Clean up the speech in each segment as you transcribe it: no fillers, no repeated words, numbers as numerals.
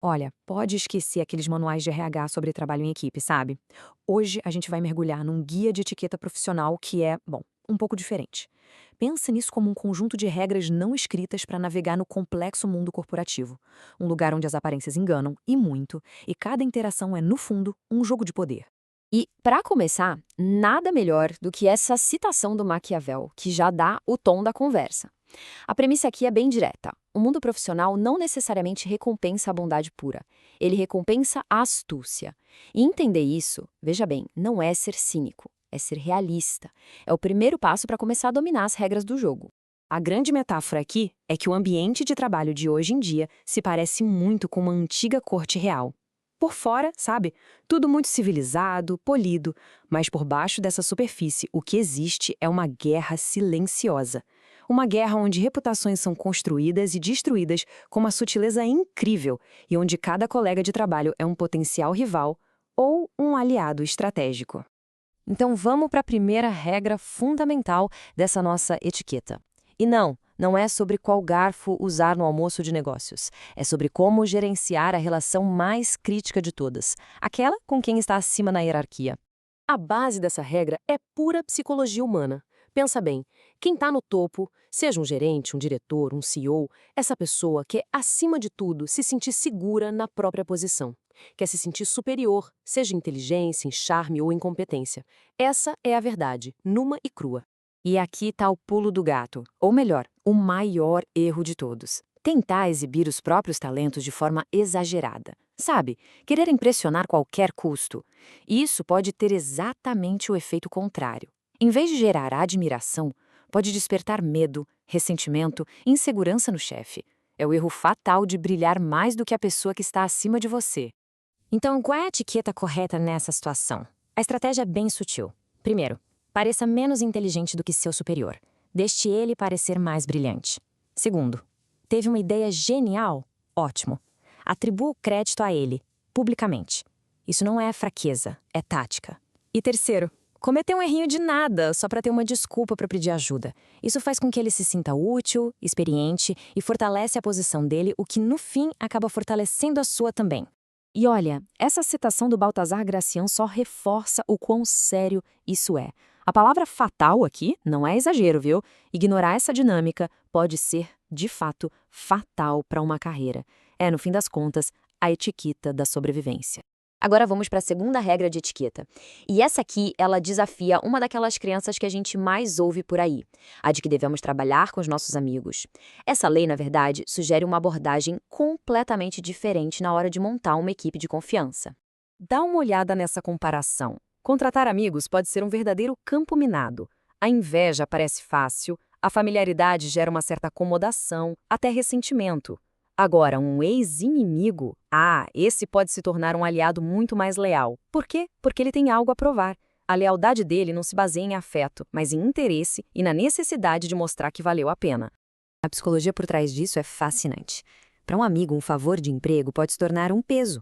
Olha, pode esquecer aqueles manuais de RH sobre trabalho em equipe, sabe? Hoje a gente vai mergulhar num guia de etiqueta profissional que é, bom, um pouco diferente. Pensa nisso como um conjunto de regras não escritas para navegar no complexo mundo corporativo. Um lugar onde as aparências enganam, e muito, e cada interação é, no fundo, um jogo de poder. E, para começar, nada melhor do que essa citação do Maquiavel, que já dá o tom da conversa. A premissa aqui é bem direta. O mundo profissional não necessariamente recompensa a bondade pura. Ele recompensa a astúcia. E entender isso, veja bem, não é ser cínico, é ser realista. É o primeiro passo para começar a dominar as regras do jogo. A grande metáfora aqui é que o ambiente de trabalho de hoje em dia se parece muito com uma antiga corte real. Por fora, sabe, tudo muito civilizado, polido, mas por baixo dessa superfície o que existe é uma guerra silenciosa. Uma guerra onde reputações são construídas e destruídas com uma sutileza incrível e onde cada colega de trabalho é um potencial rival ou um aliado estratégico. Então vamos para a primeira regra fundamental dessa nossa etiqueta. E não é sobre qual garfo usar no almoço de negócios. É sobre como gerenciar a relação mais crítica de todas, aquela com quem está acima na hierarquia. A base dessa regra é pura psicologia humana. Pensa bem, quem está no topo, seja um gerente, um diretor, um CEO, essa pessoa quer, acima de tudo, se sentir segura na própria posição. Quer se sentir superior, seja em inteligência, em charme ou incompetência. Essa é a verdade, numa e crua. E aqui está o pulo do gato, ou melhor, o maior erro de todos. Tentar exibir os próprios talentos de forma exagerada. Sabe, querer impressionar a qualquer custo. Isso pode ter exatamente o efeito contrário. Em vez de gerar admiração, pode despertar medo, ressentimento, insegurança no chefe. É o erro fatal de brilhar mais do que a pessoa que está acima de você. Então, qual é a etiqueta correta nessa situação? A estratégia é bem sutil. Primeiro, pareça menos inteligente do que seu superior. Deixe ele parecer mais brilhante. Segundo, teve uma ideia genial? Ótimo. Atribua o crédito a ele, publicamente. Isso não é fraqueza, é tática. E terceiro, cometeu um errinho de nada só para ter uma desculpa para pedir ajuda. Isso faz com que ele se sinta útil, experiente e fortalece a posição dele, o que no fim acaba fortalecendo a sua também. E olha, essa citação do Baltazar Gracian só reforça o quão sério isso é. A palavra fatal aqui não é exagero, viu? Ignorar essa dinâmica pode ser, de fato, fatal para uma carreira. É, no fim das contas, a etiqueta da sobrevivência. Agora vamos para a segunda regra de etiqueta. E essa aqui, ela desafia uma daquelas crenças que a gente mais ouve por aí, a de que devemos trabalhar com os nossos amigos. Essa lei, na verdade, sugere uma abordagem completamente diferente na hora de montar uma equipe de confiança. Dá uma olhada nessa comparação. Contratar amigos pode ser um verdadeiro campo minado. A inveja parece fácil, a familiaridade gera uma certa acomodação, até ressentimento. Agora, um ex-inimigo, esse pode se tornar um aliado muito mais leal. Por quê? Porque ele tem algo a provar. A lealdade dele não se baseia em afeto, mas em interesse e na necessidade de mostrar que valeu a pena. A psicologia por trás disso é fascinante. Para um amigo, um favor de emprego pode se tornar um peso.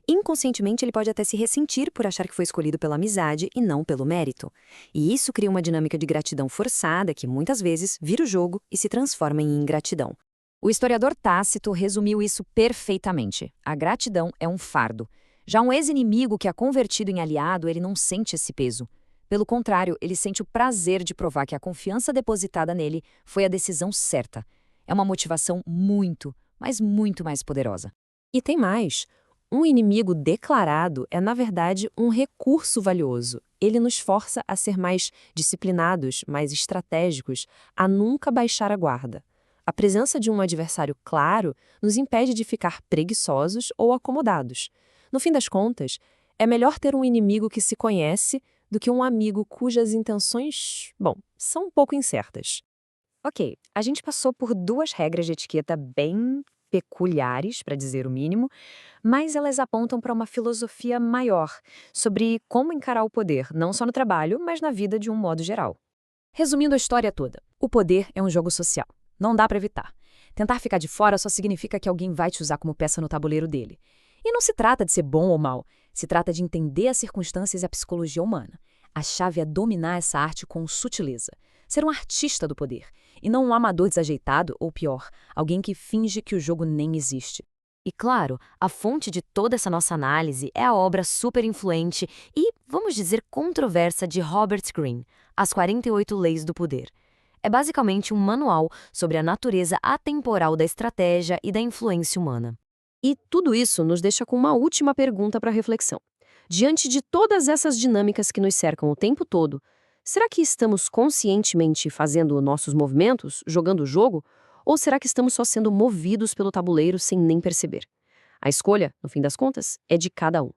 Inconscientemente, ele pode até se ressentir por achar que foi escolhido pela amizade e não pelo mérito. E isso cria uma dinâmica de gratidão forçada que, muitas vezes, vira o jogo e se transforma em ingratidão. O historiador Tácito resumiu isso perfeitamente. A gratidão é um fardo. Já um ex-inimigo que é convertido em aliado, ele não sente esse peso. Pelo contrário, ele sente o prazer de provar que a confiança depositada nele foi a decisão certa. É uma motivação muito, mas muito mais poderosa. E tem mais. Um inimigo declarado é, na verdade, um recurso valioso. Ele nos força a ser mais disciplinados, mais estratégicos, a nunca baixar a guarda. A presença de um adversário claro nos impede de ficar preguiçosos ou acomodados. No fim das contas, é melhor ter um inimigo que se conhece do que um amigo cujas intenções, são um pouco incertas. Ok, a gente passou por duas regras de etiqueta bem peculiares, para dizer o mínimo, mas elas apontam para uma filosofia maior sobre como encarar o poder, não só no trabalho, mas na vida de um modo geral. Resumindo a história toda, o poder é um jogo social. Não dá para evitar. Tentar ficar de fora só significa que alguém vai te usar como peça no tabuleiro dele. E não se trata de ser bom ou mal, se trata de entender as circunstâncias e a psicologia humana. A chave é dominar essa arte com sutileza. Ser um artista do poder, e não um amador desajeitado ou pior, alguém que finge que o jogo nem existe. E claro, a fonte de toda essa nossa análise é a obra super influente e, vamos dizer, controversa de Robert Greene, As 48 Leis do Poder. É basicamente um manual sobre a natureza atemporal da estratégia e da influência humana. E tudo isso nos deixa com uma última pergunta para reflexão. Diante de todas essas dinâmicas que nos cercam o tempo todo, será que estamos conscientemente fazendo nossos movimentos, jogando o jogo? Ou será que estamos só sendo movidos pelo tabuleiro sem nem perceber? A escolha, no fim das contas, é de cada um.